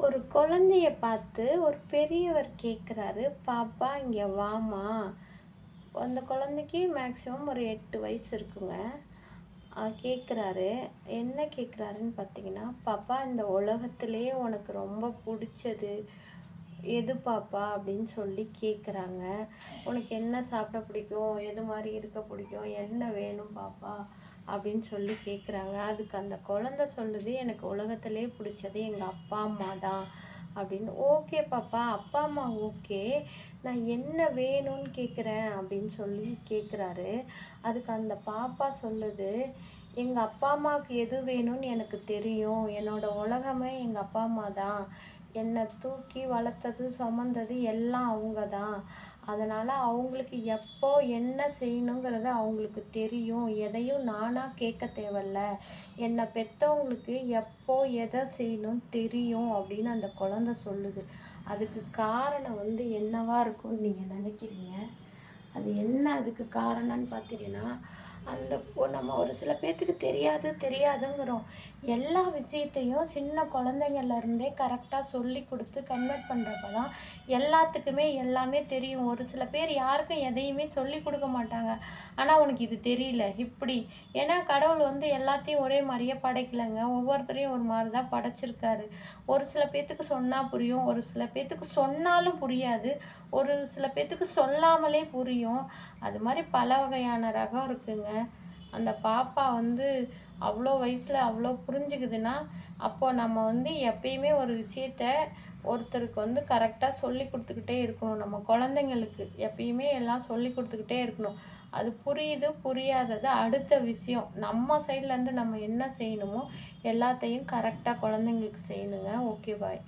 ஒரு குழந்தைய பார்த்து ஒரு பெரியவர் கேட்குறாரு, "பாப்பா இங்க வாம்மா." அந்த குழந்தைக்கு மேக்ஸிமம் ஒரு 8 வயசு இருக்குங்க. கேட்குறாரு. என்ன கேட்குறாருன்னு பார்த்தீங்கன்னா, "பாப்பா இந்த உலகத்திலேயே உனக்கு ரொம்ப புடிச்சது எது பாப்பா?" அப்படின்னு சொல்லி கேட்குறாங்க. "உனக்கு என்ன சாப்பிட பிடிக்கும்? எது மாரி இருக்க பிடிக்கும்? என்ன வேணும் பாப்பா?" அப்படின்னு சொல்லி கேட்குறாங்க. அதுக்கு அந்த குழந்தை சொல்லுது, "எனக்கு உலகத்திலேயே பிடிச்சது எங்க அப்பா, அம்மா தான்." அப்படின்னு. "ஓகே பாப்பா, அப்பா, அம்மா ஓகே. நான் என்ன வேணும்னு கேட்குறேன்." அப்படின்னு சொல்லி கேட்குறாரு. அதுக்கு அந்த பாப்பா சொல்லுது, "எங்க அப்பா, அம்மாவுக்கு எது வேணும்னு எனக்கு தெரியும். என்னோட உலகமே எங்க அப்பா, அம்மா தான். என்னை தூக்கி வளர்த்தது, சுமந்தது எல்லாம் அவங்க தான். அதனால அவங்களுக்கு எப்போ என்ன செய்யணுங்கிறது அவங்களுக்கு தெரியும். எதையும் நானா கேட்க தேவையில்ல. என்னை பெத்தவங்களுக்கு எப்போ எதை செய்யணும்னு தெரியும்." அப்படின்னு அந்த குழந்தை சொல்லுது. அதுக்கு காரணம் என்னவா இருக்கும்னு நீங்க நினைக்கிறீங்க? அது என்ன அதுக்கு காரணம்னு பார்த்தீங்கன்னா, நம்ம ஒரு சில பேத்துக்கு தெரியாது தெரியாதுங்கிறோம். எல்லா விஷயத்தையும் சின்ன குழந்தைங்கள்ல இருந்தே கரெக்ட்டா சொல்லிக் குடுத்து கன்வெர்ட் பண்றப்ப தான் எல்லாத்துக்குமே எல்லாமே தெரியும். ஒரு சில பேர் யாருக்கும் எதையுமே சொல்லிக் குடுக்க மாட்டாங்க. ஆனா, "உனக்கு இது தெரியல." இப்படி. ஏன்னா கடவுள் எல்லாத்தையும் ஒரே மாரியே படைக்கலங்க. ஒவ்வொருத்தரையும் ஒரு மாரி தான் படைச்சிருக்காரு. ஒரு சில பேத்துக்கு சொன்னா புரியும். ஒரு சில பேத்துக்கு சொன்னாலும் புரியாது. ஒரு சில பேத்துக்கு சொல்லாமலே புரியும். அது மாரி பல வகையான ரகம் இருக்குங்க. அந்த பாப்பா அவ்ளோ வயசுல அவ்ளோ புரிஞ்சுக்குதுன்னா, அப்போ நம்ம எப்பயுமே ஒரு விஷயத்த ஒருத்தருக்கு கரெக்ட்டா சொல்லிக் குடுத்துக்கிட்டே இருக்கணும். நம்ம குழந்தைங்களுக்கு எப்பயுமே எல்லாம் சொல்லிக் குடுத்துக்கிட்டே இருக்கணும். அது புரியுது, புரியாதது அடுத்த விஷயம். நம்ம சைட்லருந்து நம்ம என்ன செய்யணுமோ, எல்லாத்தையும் கரெக்ட்டா குழந்தைங்களுக்கு செய்யணுங்க. ஓகே, பாய்.